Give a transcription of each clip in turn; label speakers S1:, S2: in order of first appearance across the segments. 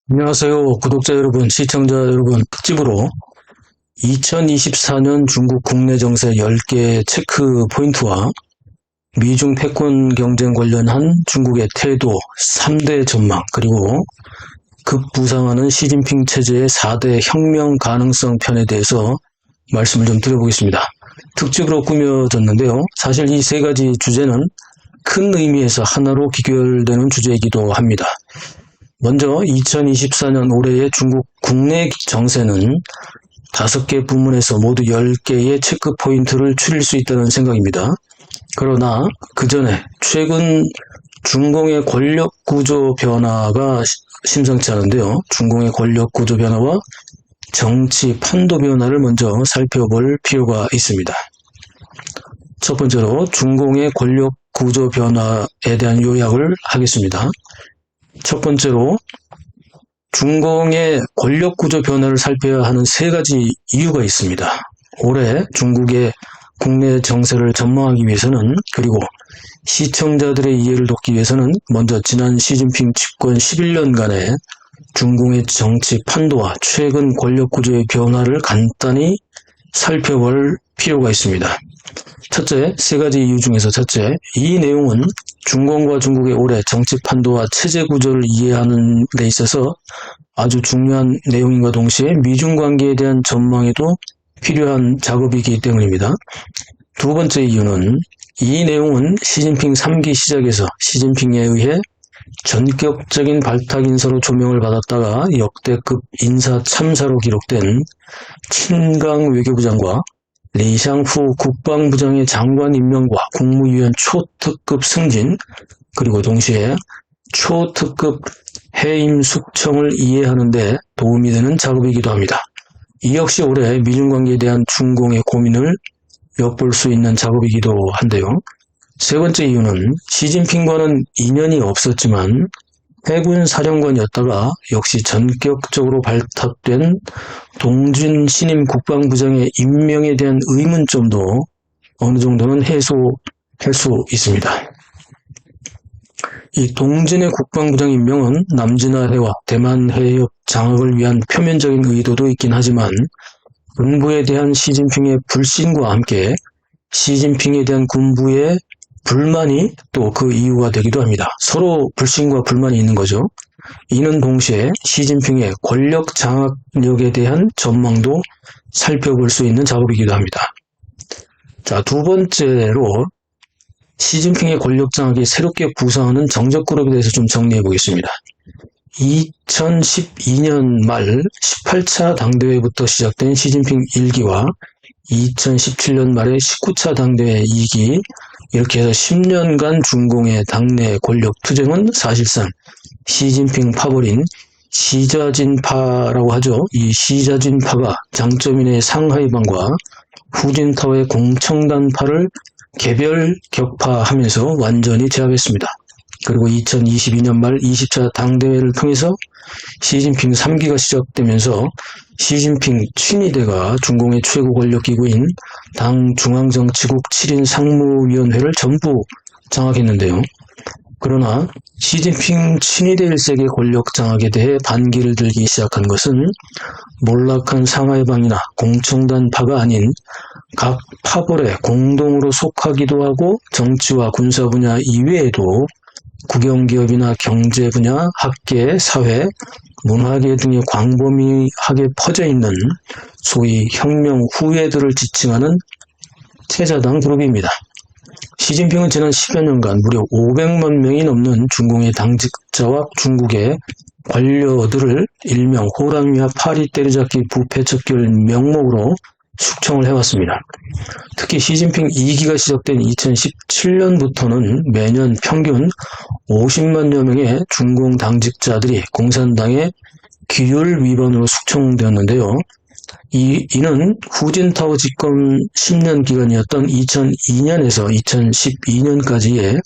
S1: 안녕하세요. 구독자 여러분, 시청자 여러분, 특집으로 2024년 중국 국내 정세 10개 체크 포인트와 미중 패권 경쟁 관련한 중국의 태도 3대 전망, 그리고 급부상하는 시진핑 체제의 4대 혁명 가능성 편에 대해서 말씀을 좀 드려보겠습니다. 특집으로 꾸며졌는데요. 사실 이 세 가지 주제는 큰 의미에서 하나로 귀결되는 주제이기도 합니다. 먼저 2024년 올해의 중국 국내 정세는 5개 부문에서 모두 10개의 체크 포인트를 추릴 수 있다는 생각입니다. 그러나 그 전에 최근 중공의 권력 구조 변화가 심상치 않은데요. 중공의 권력 구조 변화와 정치 판도 변화를 먼저 살펴볼 필요가 있습니다. 첫 번째로 중공의 권력 구조 변화에 대한 요약을 하겠습니다. 첫 번째로 중공의 권력 구조 변화를 살펴야 하는 3가지 이유가 있습니다. 올해 중국의 국내 정세를 전망하기 위해서는, 그리고 시청자들의 이해를 돕기 위해서는 먼저 지난 시진핑 집권 11년간의 중공의 정치 판도와 최근 권력 구조의 변화를 간단히 살펴볼 필요가 있습니다. 첫째, 3가지 이유 중에서 첫째, 이 내용은 중공과 중국의 올해 정치 판도와 체제 구조를 이해하는 데 있어서 아주 중요한 내용인과 동시에 미중 관계에 대한 전망에도 필요한 작업이기 때문입니다. 두 번째 이유는 이 내용은 시진핑 3기 시작에서 시진핑에 의해 전격적인 발탁인사로 조명을 받았다가 역대급 인사 참사로 기록된 친강 외교부장과 리샹후 국방부장의 장관 임명과 국무위원 초특급 승진, 그리고 동시에 초특급 해임 숙청을 이해하는 데 도움이 되는 작업이기도 합니다. 이 역시 올해 미중관계에 대한 중공의 고민을 엿볼 수 있는 작업이기도 한데요. 세 번째 이유는 시진핑과는 인연이 없었지만 해군 사령관이었다가 역시 전격적으로 발탁된 동준 신임 국방부장의 임명에 대한 의문점도 어느 정도는 해소할 수 있습니다. 이 동준의 국방부장 임명은 남진아해와 대만 해협 장악을 위한 표면적인 의도도 있긴 하지만 군부에 대한 시진핑의 불신과 함께 시진핑에 대한 군부의 불만이 또 그 이유가 되기도 합니다. 서로 불신과 불만이 있는 거죠. 이는 동시에 시진핑의 권력 장악력에 대한 전망도 살펴볼 수 있는 작업이기도 합니다. 자, 두 번째로 시진핑의 권력 장악이 새롭게 부상하는 정적 그룹에 대해서 좀 정리해 보겠습니다. 2012년 말 18차 당대회부터 시작된 시진핑 1기와 2017년 말에 19차 당대회 2기, 이렇게 해서 10년간 중공의 당내 권력 투쟁은 사실상 시진핑 파벌인 시자진파라고 하죠. 이 시자진파가 장쩌민의 상하이방과 후진타오의 공청단파를 개별 격파하면서 완전히 제압했습니다. 그리고 2022년 말 20차 당대회를 통해서 시진핑 3기가 시작되면서 시진핑 친위대가 중공의 최고 권력기구인 당 중앙정치국 7인 상무위원회를 전부 장악했는데요. 그러나 시진핑 친위대 1세의 권력 장악에 대해 반기를 들기 시작한 것은 몰락한 상하이방이나 공청단파가 아닌 각 파벌에 공동으로 속하기도 하고 정치와 군사 분야 이외에도 국영기업이나 경제 분야, 학계, 사회, 문화계 등의 광범위하게 퍼져 있는 소위 혁명 후예들을 지칭하는 태자당 그룹입니다. 시진핑은 지난 10여 년간 무려 500만 명이 넘는 중공의 당직자와 중국의 관료들을 일명 호랑이와 파리 때려잡기 부패 척결 명목으로 숙청을 해왔습니다. 특히 시진핑 2기가 시작된 2017년부터는 매년 평균 50만여 명의 중공 당직자들이 공산당의 규율 위반으로 숙청되었는데요. 이는 후진타오 집권 10년 기간이었던 2002년에서 2012년까지의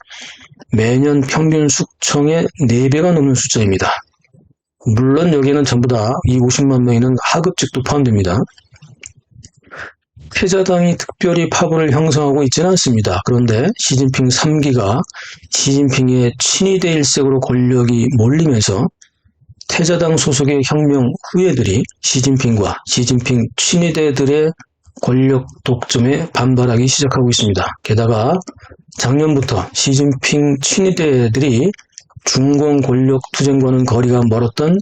S1: 매년 평균 숙청의 4배가 넘는 숫자입니다. 물론 여기에는 전부 다 이 50만 명에는 하급직도 포함됩니다. 패자당이 특별히 파벌을 형성하고 있지는 않습니다. 그런데 시진핑 3기가 시진핑의 친위대 일색으로 권력이 몰리면서 태자당 소속의 혁명 후예들이 시진핑과 시진핑 친위대들의 권력 독점에 반발하기 시작하고 있습니다. 게다가 작년부터 시진핑 친위대들이 중공 권력 투쟁과는 거리가 멀었던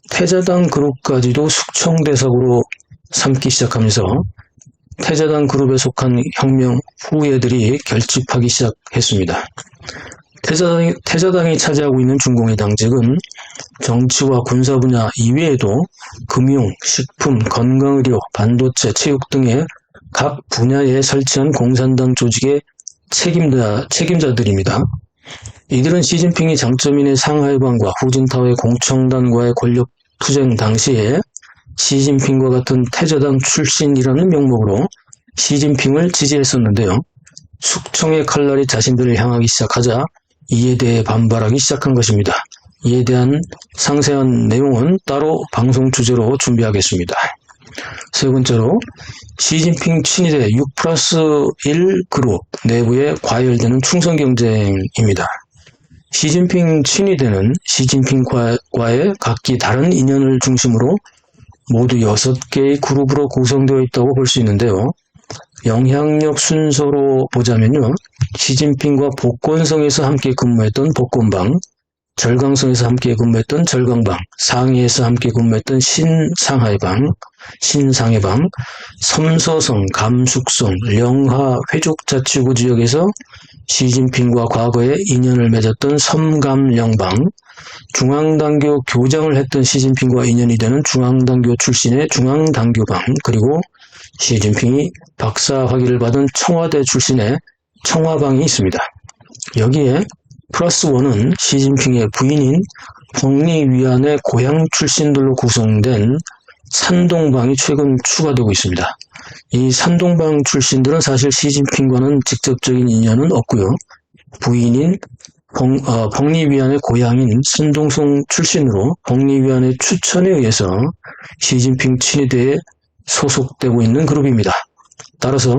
S1: 태자당 그룹까지도 숙청대상으로 삼기 시작하면서 태자당 그룹에 속한 혁명 후예들이 결집하기 시작했습니다. 태자당이 차지하고 있는 중공의 당직은 정치와 군사 분야 이외에도 금융, 식품, 건강의료, 반도체, 체육 등의 각 분야에 설치한 공산당 조직의 책임자들입니다. 이들은 시진핑이 장쩌민의 상하이방과 후진타오의 공청단과의 권력 투쟁 당시에 시진핑과 같은 태자당 출신이라는 명목으로 시진핑을 지지했었는데요. 숙청의 칼날이 자신들을 향하기 시작하자 이에 대해 반발하기 시작한 것입니다. 이에 대한 상세한 내용은 따로 방송 주제로 준비하겠습니다. 세 번째로 시진핑 친위대 6+1 그룹 내부에 과열되는 충성 경쟁입니다. 시진핑 친위대는 시진핑과의 각기 다른 인연을 중심으로 모두 6개의 그룹으로 구성되어 있다고 볼 수 있는데요. 영향력 순서로 보자면요. 시진핑과 복건성에서 함께 근무했던 복건방, 절강성에서 함께 근무했던 절강방, 상해에서 함께 근무했던 신상해방, 섬서성, 감숙성, 령하 회족자치구 지역에서 시진핑과 과거에 인연을 맺었던 섬감령방, 중앙당교 교장을 했던 시진핑과 인연이 되는 중앙당교 출신의 중앙당교방, 그리고 시진핑이 박사 학위를 받은 청와대 출신의 청와방이 있습니다. 여기에 플러스 원은 시진핑의 부인인 펑리위안의 고향 출신들로 구성된 산동방이 최근 추가되고 있습니다. 이 산동방 출신들은 사실 시진핑과는 직접적인 인연은 없고요. 부인인 펑리위안의 고향인 산동성 출신으로 펑리위안의 추천에 의해서 시진핑 친위대에 소속되고 있는 그룹입니다. 따라서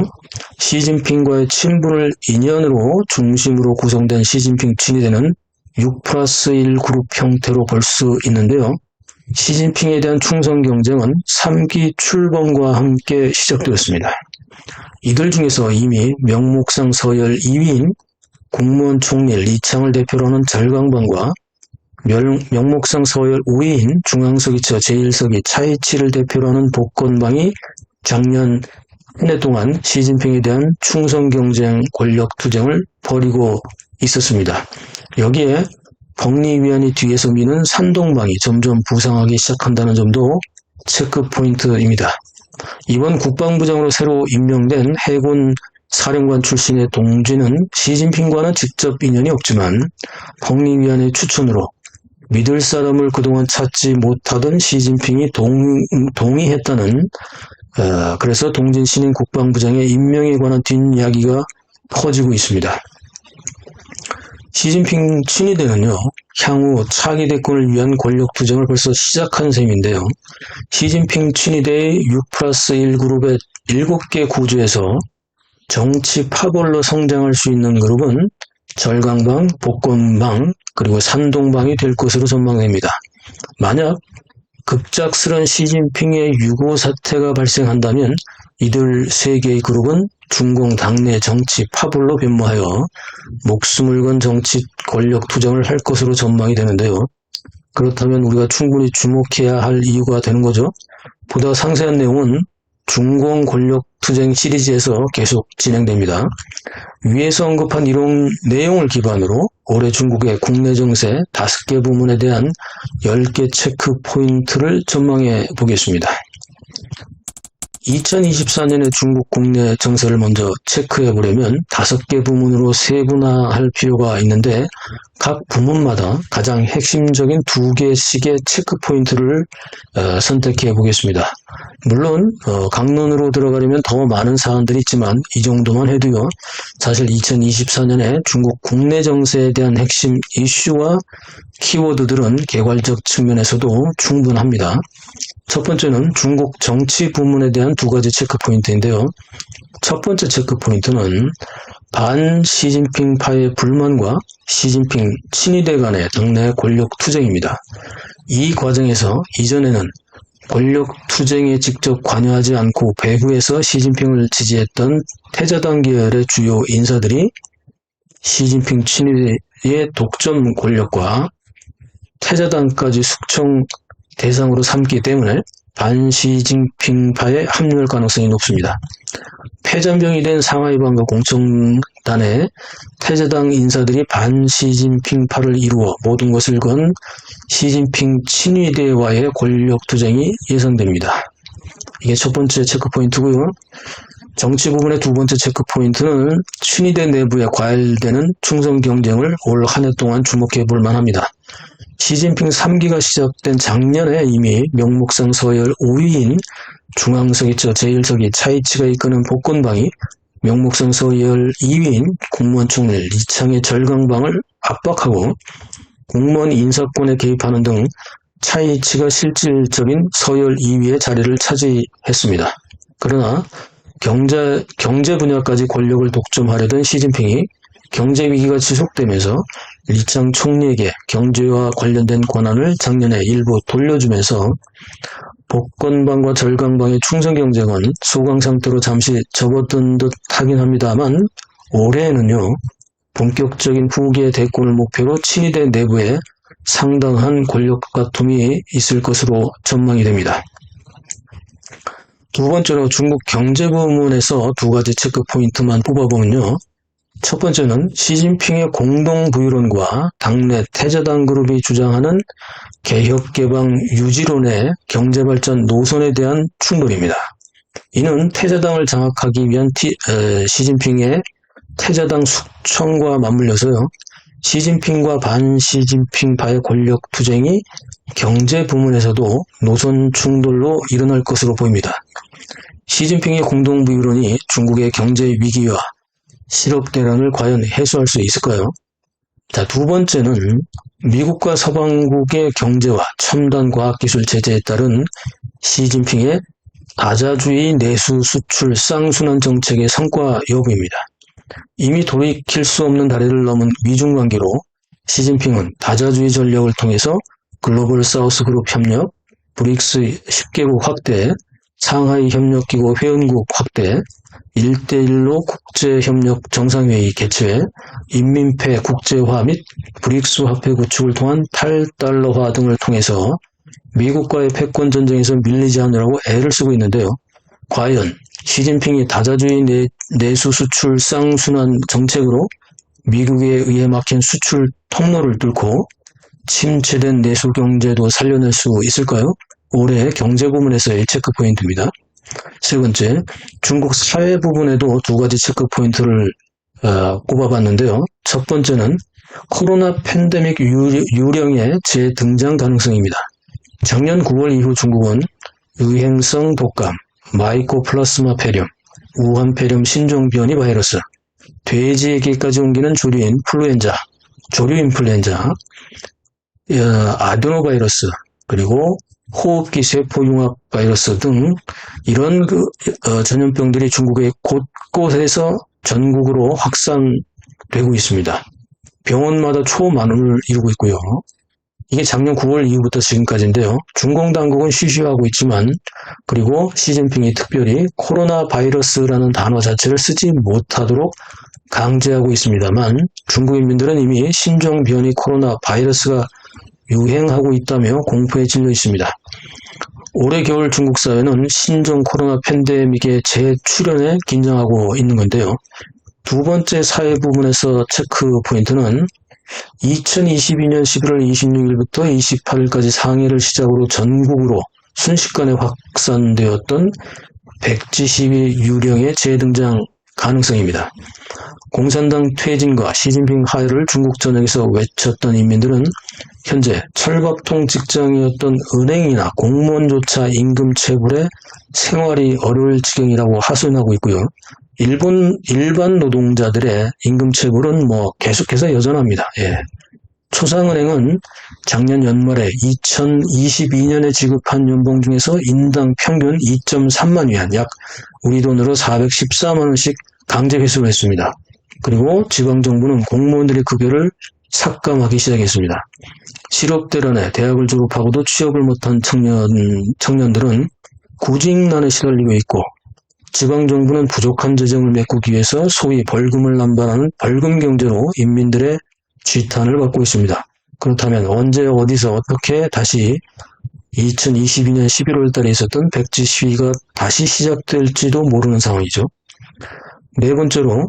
S1: 시진핑과의 친분을 인연으로 중심으로 구성된 시진핑 친위대는 6+1 그룹 형태로 볼 수 있는데요. 시진핑에 대한 충성 경쟁은 3기 출범과 함께 시작되었습니다. 이들 중에서 이미 명목상 서열 2위인 국무원 총리 리창을 대표로 하는 절강방과 명목상 서열 5위인 중앙서기처 제1서기 차이치를 대표로 하는 복건방이 작년 한 해 동안 시진핑에 대한 충성 경쟁 권력 투쟁을 벌이고 있었습니다. 여기에 펑리위안이 뒤에서 미는 산동방이 점점 부상하기 시작한다는 점도 체크 포인트입니다. 이번 국방부장으로 새로 임명된 해군 사령관 출신의 동지는 시진핑과는 직접 인연이 없지만 펑리위안의 추천으로 믿을 사람을 그동안 찾지 못하던 시진핑이 동의했다는 그래서 동진 신임 국방부장의 임명에 관한 뒷이야기가 퍼지고 있습니다. 시진핑 친위대는요, 향후 차기 대권을 위한 권력 투쟁을 벌써 시작한 셈인데요. 시진핑 친위대의 6+1 그룹의 7개 구조에서 정치 파벌로 성장할 수 있는 그룹은 절강방, 복건방, 그리고 산동방이 될 것으로 전망됩니다. 만약 급작스런 시진핑의 유고 사태가 발생한다면 이들 3개의 그룹은 중공 당내 정치 파벌로 변모하여 목숨을 건 정치 권력 투쟁을 할 것으로 전망이 되는데요. 그렇다면 우리가 충분히 주목해야 할 이유가 되는 거죠. 보다 상세한 내용은 중공 권력 투쟁 시리즈에서 계속 진행됩니다. 위에서 언급한 이런 내용을 기반으로 올해 중국의 국내 정세 5개 부문에 대한 10개 체크 포인트를 전망해 보겠습니다. 2024년의 중국 국내 정세를 먼저 체크해 보려면 5개 부문으로 세분화할 필요가 있는데 각 부문마다 가장 핵심적인 2개씩의 체크 포인트를 선택해 보겠습니다. 물론 강론으로 들어가려면 더 많은 사안들이 있지만 이 정도만 해도요. 사실 2024년에 중국 국내 정세에 대한 핵심 이슈와 키워드들은 개괄적 측면에서도 충분합니다. 첫 번째는 중국 정치 부문에 대한 2가지 체크 포인트인데요. 첫 번째 체크 포인트는 반 시진핑파의 불만과 시진핑 친위대 간의 당내 권력 투쟁입니다. 이 과정에서 이전에는 권력 투쟁에 직접 관여하지 않고 배후에서 시진핑을 지지했던 태자당 계열의 주요 인사들이 시진핑 친위의 독점 권력과 태자당까지 숙청 대상으로 삼기 때문에 반시진핑파에 합류할 가능성이 높습니다. 패잔병이 된 상하이반과 공청단의 태자당 인사들이 반시진핑파를 이루어 모든 것을 건 시진핑 친위대와의 권력투쟁이 예상됩니다. 이게 첫 번째 체크포인트고요. 정치 부분의 두 번째 체크포인트는 친위대 내부에 과열되는 충성 경쟁을 올 한 해 동안 주목해 볼 만합니다. 시진핑 3기가 시작된 작년에 이미 명목상 서열 5위인 중앙석이 제1석이 차이치가 이끄는 복권방이 명목상 서열 2위인 국무원총리 리창의 절강방을 압박하고 공무원 인사권에 개입하는 등 차이치가 실질적인 서열 2위의 자리를 차지했습니다. 그러나 경제 분야까지 권력을 독점하려던 시진핑이 경제 위기가 지속되면서 리창 총리에게 경제와 관련된 권한을 작년에 일부 돌려주면서 복권방과 절강방의 충성 경쟁은 소강 상태로 잠시 접어든 듯 하긴 합니다만 올해에는요, 본격적인 후기의 대권을 목표로 친위대 내부에 상당한 권력 다툼이 있을 것으로 전망이 됩니다. 두 번째로 중국 경제 부문에서 두 가지 체크 포인트만 뽑아보면요. 첫 번째는 시진핑의 공동 부유론과 당내 태자당 그룹이 주장하는 개혁개방 유지론의 경제발전 노선에 대한 충돌입니다. 이는 태자당을 장악하기 위한 시진핑의 태자당 숙청과 맞물려서요. 시진핑과 반시진핑파의 권력 투쟁이 경제 부문에서도 노선 충돌로 일어날 것으로 보입니다. 시진핑의 공동 부유론이 중국의 경제 위기와 실업 대란을 과연 해소할 수 있을까요? 자, 두 번째는 미국과 서방국의 경제와 첨단 과학기술 제재에 따른 시진핑의 다자주의 내수 수출 쌍순환 정책의 성과 여부입니다. 이미 돌이킬 수 없는 다리를 넘은 미중 관계로 시진핑은 다자주의 전략을 통해서 글로벌 사우스 그룹 협력, 브릭스 10개국 확대, 상하이 협력기구 회원국 확대, 1대1로 국제협력 정상회의 개최, 인민폐 국제화 및 브릭스 화폐 구축을 통한 탈달러화 등을 통해서 미국과의 패권 전쟁에서 밀리지 않으려고 애를 쓰고 있는데요. 과연 시진핑이 다자주의 내수 수출 쌍순환 정책으로 미국에 의해 막힌 수출 통로를 뚫고 침체된 내수 경제도 살려낼 수 있을까요? 올해 경제 부문에서의 체크 포인트입니다. 세 번째, 중국 사회 부분에도 두 가지 체크 포인트를 꼽아봤는데요. 첫 번째는 코로나 팬데믹 유령의 재등장 가능성입니다. 작년 9월 이후 중국은 유행성 독감, 마이코플라스마 폐렴, 우한 폐렴 신종 변이 바이러스, 돼지에게까지 옮기는 조류 인플루엔자, 아데노바이러스, 그리고 호흡기 세포융합 바이러스 등 이런 전염병들이 중국의 곳곳에서 전국으로 확산되고 있습니다. 병원마다 초만원을 이루고 있고요. 이게 작년 9월 이후부터 지금까지인데요. 중공 당국은 쉬쉬하고 있지만 그리고 시진핑이 특별히 코로나 바이러스라는 단어 자체를 쓰지 못하도록 강제하고 있습니다만 중국인민들은 이미 신종 변이 코로나 바이러스가 유행하고 있다며 공포에 질려 있습니다. 올해 겨울 중국 사회는 신종 코로나 팬데믹의 재출현에 긴장하고 있는 건데요. 두 번째 사회 부분에서 체크 포인트는 2022년 11월 26일부터 28일까지 상해를 시작으로 전국으로 순식간에 확산되었던 백지 시위 유령의 재등장 가능성입니다. 공산당 퇴진과 시진핑 하야를 중국 전역에서 외쳤던 인민들은 현재 철밥통 직장이었던 은행이나 공무원조차 임금 체불에 생활이 어려울 지경이라고 하소연하고 있고요. 일반 노동자들의 임금 체불은 계속해서 여전합니다. 초상은행은 작년 연말에 2022년에 지급한 연봉 중에서 인당 평균 2.3만 위안, 약 우리 돈으로 414만 원씩 강제 회수를 했습니다. 그리고 지방정부는 공무원들의 급여를 삭감하기 시작했습니다. 실업대란에 대학을 졸업하고도 취업을 못한 청년들은 구직난에 시달리고 있고, 지방정부는 부족한 재정을 메꾸기 위해서 소위 벌금을 남발하는 벌금 경제로 인민들의 지탄을 받고 있습니다. 그렇다면 언제 어디서 어떻게 다시 2022년 11월 달에 있었던 백지 시위가 다시 시작될지도 모르는 상황이죠. 네 번째로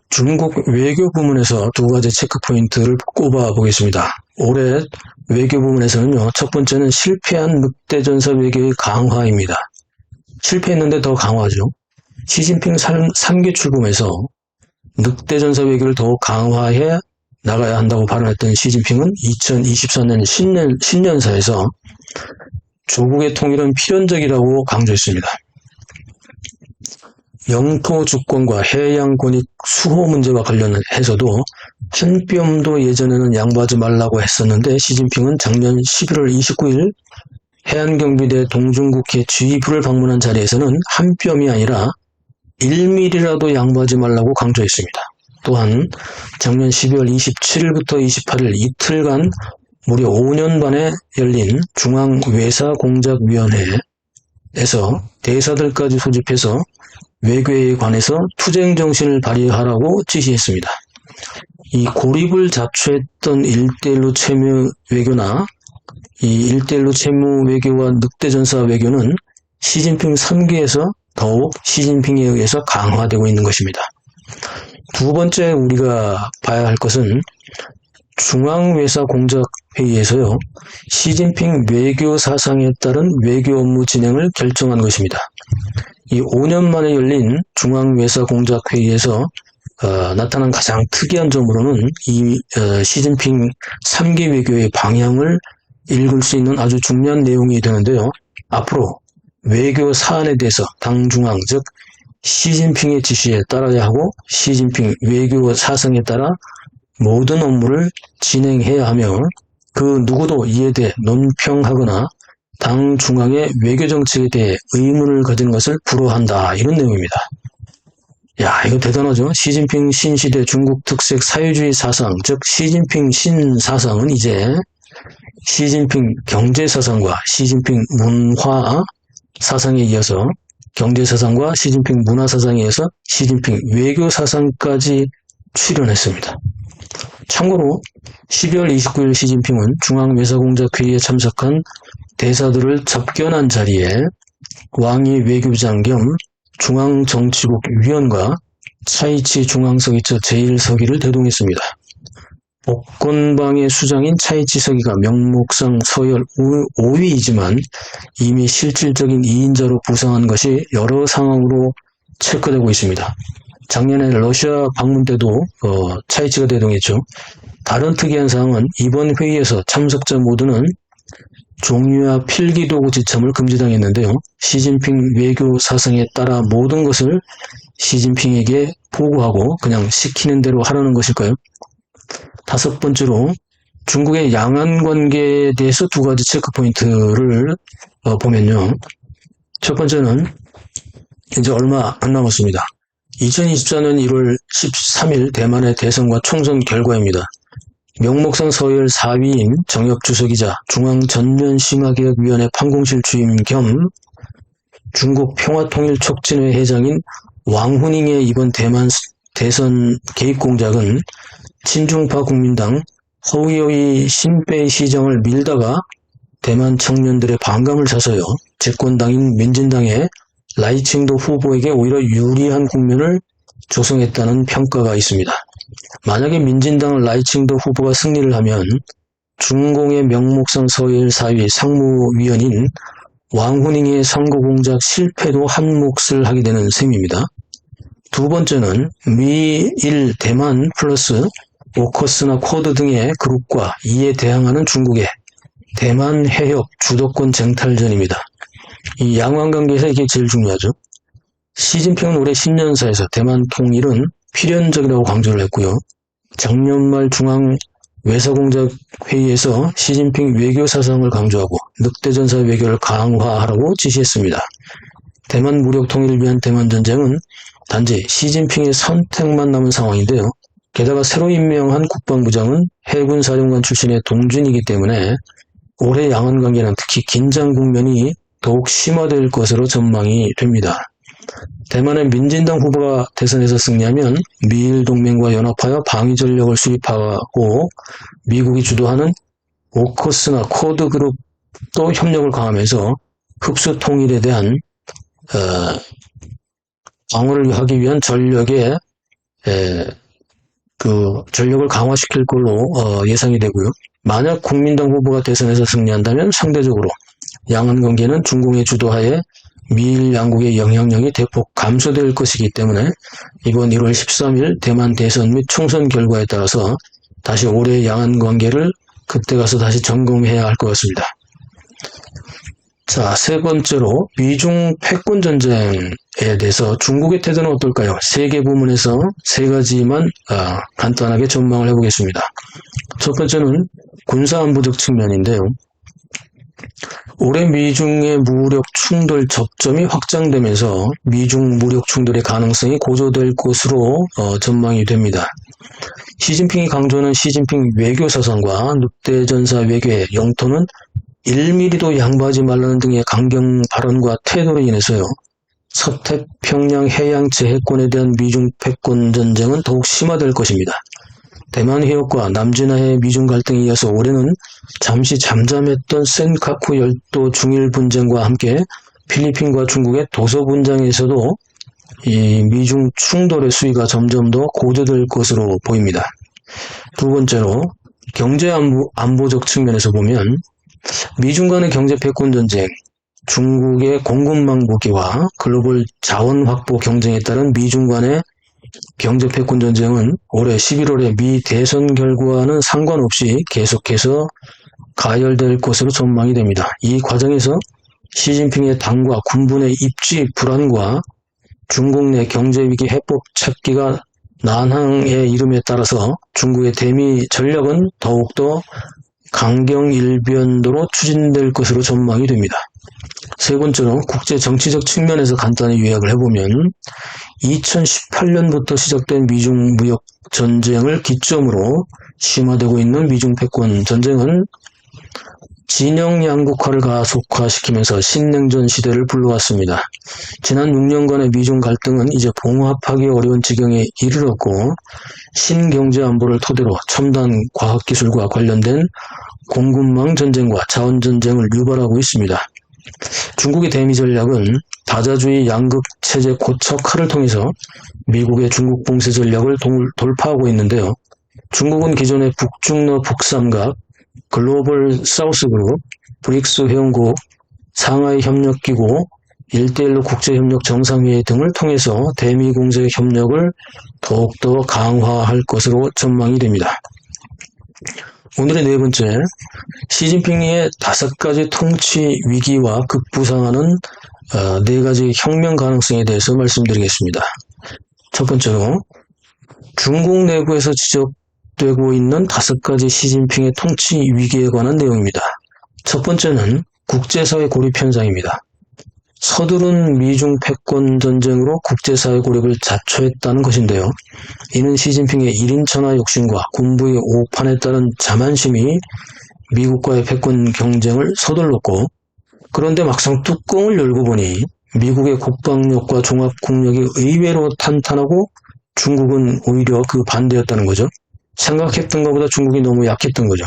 S1: 중국 외교 부문에서 두 가지 체크 포인트를 꼽아 보겠습니다. 올해 외교 부문에서는요, 첫 번째는 실패한 늑대전사 외교의 강화입니다. 실패했는데 더 강화죠. 시진핑 3기 출범에서 늑대전사 외교를 더 강화해 나가야 한다고 발언했던 시진핑은 2024년 신년사에서 조국의 통일은 필연적이라고 강조했습니다. 영토 주권과 해양 권익 수호 문제와 관련해서도 한 뼘도 예전에는 양보하지 말라고 했었는데, 시진핑은 작년 11월 29일 해안경비대 동중국해 지휘부를 방문한 자리에서는 한 뼘이 아니라 1mm라도 양보하지 말라고 강조했습니다. 또한 작년 12월 27일부터 28일 이틀간 무려 5년 만에 열린 중앙외사공작위원회에서 대사들까지 소집해서 외교에 관해서 투쟁정신을 발휘하라고 지시했습니다. 이 고립을 자초했던 1:1 채무 외교나 이 1:1 채무 외교와 늑대전사 외교는 시진핑 3기에서 더욱 시진핑에 의해서 강화되고 있는 것입니다. 두 번째 우리가 봐야 할 것은 중앙외사공작회의에서요, 시진핑 외교 사상에 따른 외교 업무 진행을 결정한 것입니다. 이 5년 만에 열린 중앙외사공작회의에서 나타난 가장 특이한 점으로는 이 시진핑 3기 외교의 방향을 읽을 수 있는 아주 중요한 내용이 되는데요. 앞으로 외교 사안에 대해서 당중앙, 즉 시진핑의 지시에 따라야 하고 시진핑 외교 사상에 따라 모든 업무를 진행해야 하며, 그 누구도 이에 대해 논평하거나 당 중앙의 외교 정책에 대해 의문을 가지는 것을 불허한다, 이런 내용입니다. 야, 이거 대단하죠? 시진핑 신시대 중국 특색 사회주의 사상, 즉 시진핑 신사상은 이제 시진핑 경제사상과 시진핑 문화 사상에 이어서, 경제사상과 시진핑 문화사상에 이어서 시진핑 외교사상까지 출연했습니다. 참고로 12월 29일 시진핑은 중앙외사공작회의에 참석한 대사들을 접견한 자리에 왕이 외교부장 겸 중앙정치국 위원과 차이치 중앙서기처 제1서기를 대동했습니다. 복건방의 수장인 차이치 서기가 명목상 서열 5위이지만 이미 실질적인 2인자로 부상한 것이 여러 상황으로 체크되고 있습니다. 작년에 러시아 방문 때도 차이치가 대동했죠. 다른 특이한 사항은 이번 회의에서 참석자 모두는 종이와 필기도구 지참을 금지당했는데요. 시진핑 외교 사상에 따라 모든 것을 시진핑에게 보고하고 그냥 시키는 대로 하라는 것일까요? 다섯 번째로 중국의 양안 관계에 대해서 두 가지 체크 포인트를 보면요. 첫 번째는 이제 얼마 안 남았습니다. 2024년 1월 13일 대만의 대선과 총선 결과입니다. 명목상 서열 4위인 정혁 주석이자 중앙전면심화개혁위원회 판공실 주임 겸 중국 평화통일촉진회 회장인 왕후닝의 이번 대만 대선 개입 공작은 친중파 국민당 허위어이 신베이 시정을 밀다가 대만 청년들의 반감을 사서요, 집권당인 민진당의 라이칭도 후보에게 오히려 유리한 국면을 조성했다는 평가가 있습니다. 만약에 민진당 라이칭도 후보가 승리를 하면 중공의 명목상 서열 4위 상무위원인 왕후닝의 선거 공작 실패도 한 몫을 하게 되는 셈입니다. 두 번째는 미일 대만 플러스 오커스나 쿼드 등의 그룹과 이에 대항하는 중국의 대만 해협 주도권 쟁탈전입니다. 이 양안 관계에서 이게 제일 중요하죠. 시진핑은 올해 신년사에서 대만 통일은 필연적이라고 강조를 했고요. 작년 말 중앙 외사공작회의에서 시진핑 외교 사상을 강조하고 늑대전사 외교를 강화하라고 지시했습니다. 대만 무력 통일을 위한 대만 전쟁은 단지 시진핑의 선택만 남은 상황인데요. 게다가 새로 임명한 국방부장은 해군 사령관 출신의 동준이기 때문에 올해 양안 관계는 특히 긴장 국면이 더욱 심화될 것으로 전망이 됩니다. 대만의 민진당 후보가 대선에서 승리하면 미일 동맹과 연합하여 방위 전력을 수립하고 미국이 주도하는 오커스나 쿼드 그룹도 협력을 강화하면서 흡수 통일에 대한 방어를 하기 위한 전력을 강화시킬 걸로 예상이 되고요. 만약 국민당 후보가 대선에서 승리한다면 상대적으로 양안 관계는 중공의 주도하에 미일 양국의 영향력이 대폭 감소될 것이기 때문에 이번 1월 13일 대만 대선 및 총선 결과에 따라서 다시 올해 양안 관계를 그때 가서 다시 점검해야 할 것 같습니다. 자, 세 번째로 미중 패권 전쟁에 대해서 중국의 태도는 어떨까요? 세 개 부문에서 세 가지만 간단하게 전망을 해보겠습니다. 첫 번째는 군사안보적 측면인데요. 올해 미중의 무력 충돌 접점이 확장되면서 미중 무력 충돌의 가능성이 고조될 것으로 전망이 됩니다. 시진핑이 강조하는 시진핑 외교사상과 늑대전사 외교의 영토는 1mm도 양보하지 말라는 등의 강경 발언과 태도로 인해서요. 서태평양 해양 제해권에 대한 미중 패권 전쟁은 더욱 심화될 것입니다. 대만 해역과 남진해의 미중 갈등에 이어서 올해는 잠시 잠잠했던 센카쿠 열도 중일 분쟁과 함께 필리핀과 중국의 도서 분쟁에서도 이 미중 충돌의 수위가 점점 더 고조될 것으로 보입니다. 두 번째로 경제 안보적 측면에서 보면 미중 간의 경제 패권 전쟁, 중국의 공급망 붕괴와 글로벌 자원 확보 경쟁에 따른 미중 간의 경제 패권 전쟁은 올해 11월에 미 대선 결과와는 상관없이 계속해서 가열될 것으로 전망이 됩니다. 이 과정에서 시진핑의 당과 군부의 입지 불안과 중국 내 경제위기 해법 찾기가 난항에 이름에 따라서 중국의 대미 전략은 더욱더 강경일변도로 추진될 것으로 전망이 됩니다. 세 번째로 국제 정치적 측면에서 간단히 요약을 해보면 2018년부터 시작된 미중 무역 전쟁을 기점으로 심화되고 있는 미중 패권 전쟁은 진영 양국화를 가속화시키면서 신냉전 시대를 불러왔습니다. 지난 6년간의 미중 갈등은 이제 봉합하기 어려운 지경에 이르렀고 신경제안보를 토대로 첨단 과학기술과 관련된 공급망 전쟁과 자원 전쟁을 유발하고 있습니다. 중국의 대미 전략은 다자주의 양극 체제 고착화를 통해서 미국의 중국 봉쇄 전략을 돌파하고 있는데요. 중국은 기존의 북중러 북삼각, 글로벌 사우스 그룹, 브릭스 회원국, 상하이 협력기구, 1:1로 국제협력 정상회의 등을 통해서 대미 공세 협력을 더욱더 강화할 것으로 전망이 됩니다. 오늘의 네 번째, 시진핑의 5가지 통치 위기와 급부상하는 4가지 혁명 가능성에 대해서 말씀드리겠습니다. 첫 번째로 중국 내부에서 지적되고 있는 5가지 시진핑의 통치 위기에 관한 내용입니다. 첫 번째는 국제사회 고립 현상입니다. 서두른 미중 패권 전쟁으로 국제사회 고립을 자초했다는 것인데요. 이는 시진핑의 1인 천하 욕심과 군부의 오판에 따른 자만심이 미국과의 패권 경쟁을 서둘렀고, 그런데 막상 뚜껑을 열고 보니 미국의 국방력과 종합국력이 의외로 탄탄하고 중국은 오히려 그 반대였다는 거죠. 생각했던 것보다 중국이 너무 약했던 거죠.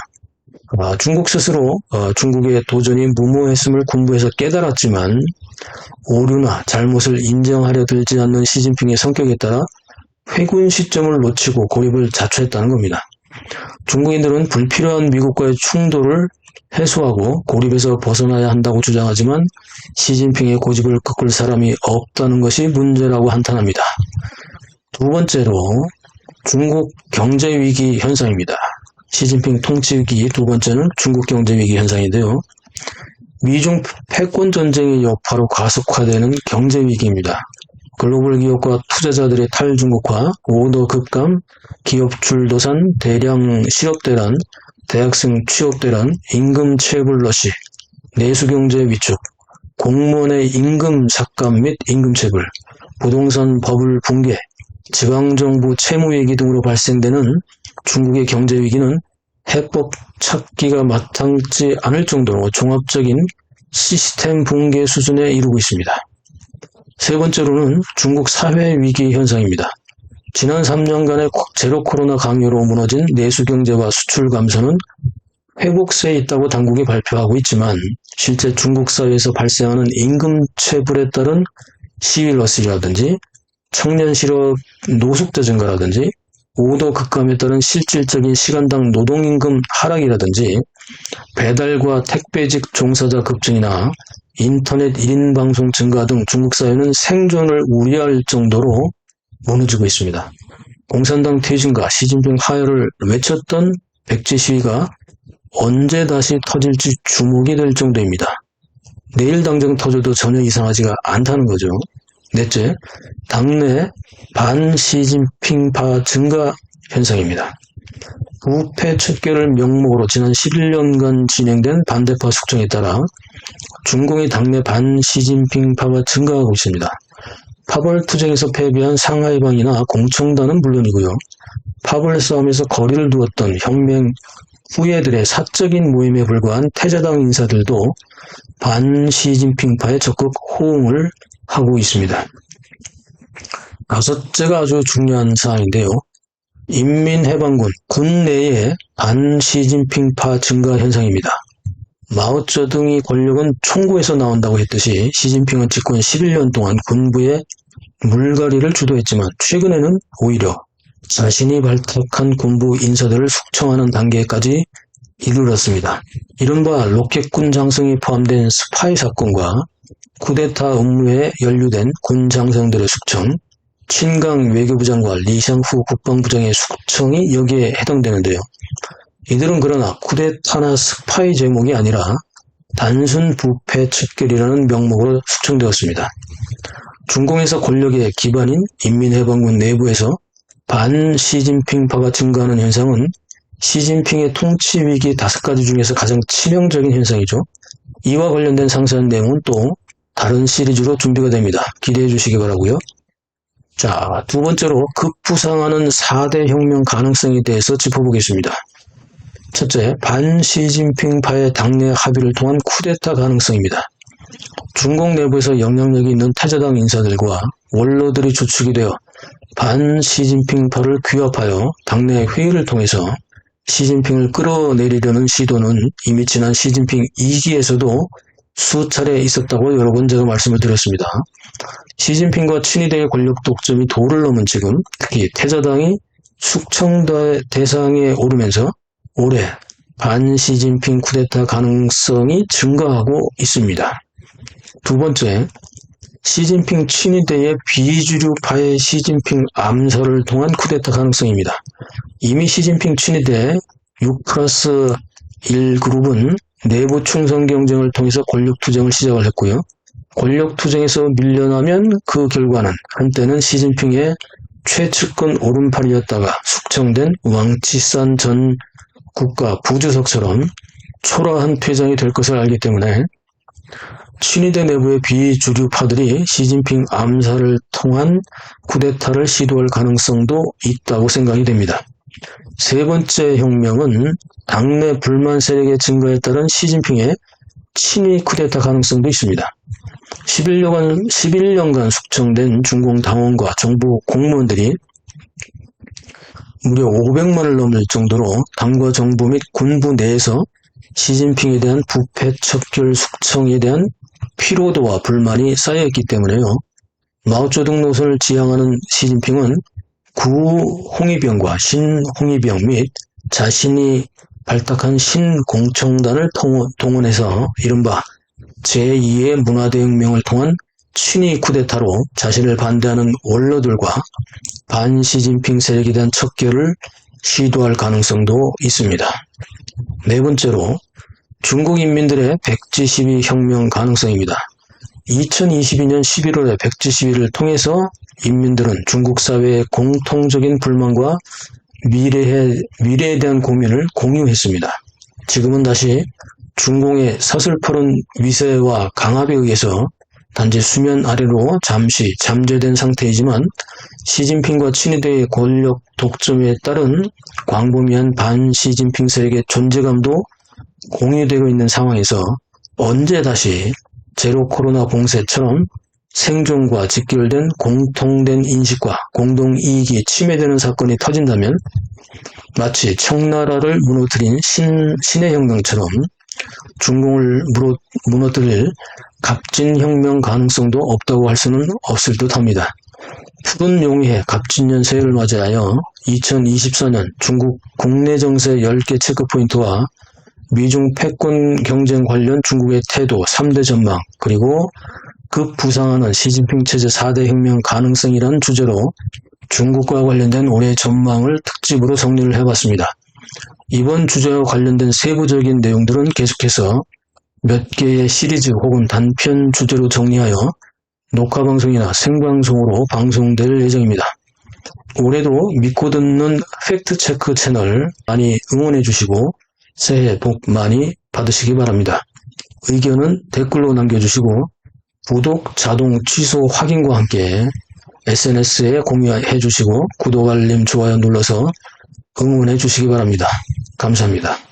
S1: 중국 스스로 중국의 도전이 무모했음을 군부에서 깨달았지만 오류나 잘못을 인정하려 들지 않는 시진핑의 성격에 따라 회군 시점을 놓치고 고립을 자초했다는 겁니다. 중국인들은 불필요한 미국과의 충돌을 해소하고 고립에서 벗어나야 한다고 주장하지만 시진핑의 고집을 꺾을 사람이 없다는 것이 문제라고 한탄합니다. 두 번째로 중국 경제위기 현상입니다. 시진핑 통치위기 두 번째는 중국 경제위기 현상인데요. 미중 패권 전쟁의 여파로 가속화되는 경제위기입니다. 글로벌 기업과 투자자들의 탈중국화, 오더 급감, 기업 줄도산, 대량 실업대란, 대학생 취업대란, 임금 체불러시, 내수경제 위축, 공무원의 임금 삭감 및 임금 체불, 부동산 버블 붕괴, 지방정부 채무위기 등으로 발생되는 중국의 경제위기는 해법 찾기가 마땅치 않을 정도로 종합적인 시스템 붕괴 수준에 이르고 있습니다. 세 번째로는 중국 사회위기 현상입니다. 지난 3년간의 제로 코로나 강요로 무너진 내수경제와 수출 감소는 회복세에 있다고 당국이 발표하고 있지만 실제 중국 사회에서 발생하는 임금 체불에 따른 시위러시라든지 청년 실업 노숙자 증가라든지 오더 급감에 따른 실질적인 시간당 노동임금 하락이라든지 배달과 택배직 종사자 급증이나 인터넷 1인 방송 증가 등 중국 사회는 생존을 우려할 정도로 무너지고 있습니다. 공산당 퇴진과 시진핑 하야를 외쳤던 백지 시위가 언제 다시 터질지 주목이 될 정도입니다. 내일 당장 터져도 전혀 이상하지가 않다는 거죠. 넷째, 당내 반시진핑파 증가 현상입니다. 부패 척결을 명목으로 지난 11년간 진행된 반대파 숙청에 따라 중공의 당내 반시진핑파가 증가하고 있습니다. 파벌 투쟁에서 패배한 상하이방이나 공청단은 물론이고요. 파벌 싸움에서 거리를 두었던 혁명 후예들의 사적인 모임에 불과한 태자당 인사들도 반시진핑파에 적극 호응을 하고 있습니다. 다섯째가 아주 중요한 사항인데요. 인민해방군, 군 내의 반시진핑파 증가 현상입니다. 마오쩌둥이 권력은 총구에서 나온다고 했듯이 시진핑은 집권 11년 동안 군부의 물갈이를 주도했지만 최근에는 오히려 자신이 발탁한 군부 인사들을 숙청하는 단계까지 이르렀습니다. 이른바 로켓군 장성이 포함된 스파이 사건과 쿠데타 음모에 연루된 군 장성들의 숙청, 친강 외교부장과 리샹후 국방부장의 숙청이 여기에 해당되는데요. 이들은 그러나 쿠데타나 스파이 제목이 아니라 단순 부패 척결이라는 명목으로 숙청되었습니다. 중공에서 권력의 기반인 인민해방군 내부에서 반시진핑파가 증가하는 현상은 시진핑의 통치 위기 5가지 중에서 가장 치명적인 현상이죠. 이와 관련된 상세한 내용은 또 다른 시리즈로 준비가 됩니다. 기대해 주시기 바라고요. 자, 두 번째로 급부상하는 4대 혁명 가능성에 대해서 짚어보겠습니다. 첫째, 반시진핑파의 당내 합의를 통한 쿠데타 가능성입니다. 중공 내부에서 영향력이 있는 태자당 인사들과 원로들이 주축이 되어 반시진핑파를 규합하여 당내 회의를 통해서 시진핑을 끌어내리려는 시도는 이미 지난 시진핑 2기에서도 수차례 있었다고 여러 번 제가 말씀을 드렸습니다. 시진핑과 친위대의 권력 독점이 도를 넘은 지금 특히 태자당이 숙청 대상에 오르면서 올해 반시진핑 쿠데타 가능성이 증가하고 있습니다. 두 번째, 시진핑 친위대의 비주류파의 시진핑 암살을 통한 쿠데타 가능성입니다. 이미 시진핑 친위대 6+1 그룹은 내부 충성 경쟁을 통해서 권력투쟁을 시작을 했고요. 권력투쟁에서 밀려나면 그 결과는 한때는 시진핑의 최측근 오른팔이었다가 숙청된 왕치산 전 국가 부주석처럼 초라한 퇴장이 될 것을 알기 때문에 친위대 내부의 비주류파들이 시진핑 암살을 통한 쿠데타를 시도할 가능성도 있다고 생각이 됩니다. 세 번째 혁명은 당내 불만 세력의 증가에 따른 시진핑의 친위 쿠데타 가능성도 있습니다. 11년간 숙청된 중공 당원과 정부 공무원들이 무려 500만을 넘을 정도로 당과 정부 및 군부 내에서 시진핑에 대한 부패 척결 숙청에 대한 피로도와 불만이 쌓여있기 때문에요. 마오쩌둥 노선을 지향하는 시진핑은 구홍위병과 신홍위병 및 자신이 발탁한 신공청단을 동원해서 이른바 제2의 문화대혁명을 통한 친위 쿠데타로 자신을 반대하는 원로들과 반시진핑 세력에 대한 척결을 시도할 가능성도 있습니다. 네 번째로 중국 인민들의 백지 시위 혁명 가능성입니다. 2022년 11월에 백지 시위를 통해서 인민들은 중국 사회의 공통적인 불만과 미래에 대한 고민을 공유했습니다. 지금은 다시 중공의 사슬퍼른 위세와 강압에 의해서 단지 수면 아래로 잠시 잠재된 상태이지만 시진핑과 친위대의 권력 독점에 따른 광범위한 반시진핑 세력의 존재감도 공유되고 있는 상황에서 언제 다시 제로 코로나 봉쇄처럼 생존과 직결된 공통된 인식과 공동이익이 침해되는 사건이 터진다면 마치 청나라를 무너뜨린 신의 혁명처럼 중공을 무너뜨릴 갑진혁명 가능성도 없다고 할 수는 없을 듯합니다. 푸른 용의해 갑진년 새해를 맞이하여 2024년 중국 국내 정세 10개 체크포인트와 미중 패권 경쟁 관련 중국의 태도 3대 전망, 그리고 급부상하는 시진핑 체제 4대 혁명 가능성이라는 주제로 중국과 관련된 올해의 전망을 특집으로 정리를 해봤습니다. 이번 주제와 관련된 세부적인 내용들은 계속해서 몇 개의 시리즈 혹은 단편 주제로 정리하여 녹화방송이나 생방송으로 방송될 예정입니다. 올해도 믿고 듣는 팩트체크 채널 많이 응원해 주시고 새해 복 많이 받으시기 바랍니다. 의견은 댓글로 남겨주시고 구독 자동 취소 확인과 함께 SNS에 공유해 주시고 구독, 알림, 좋아요 눌러서 응원해 주시기 바랍니다. 감사합니다.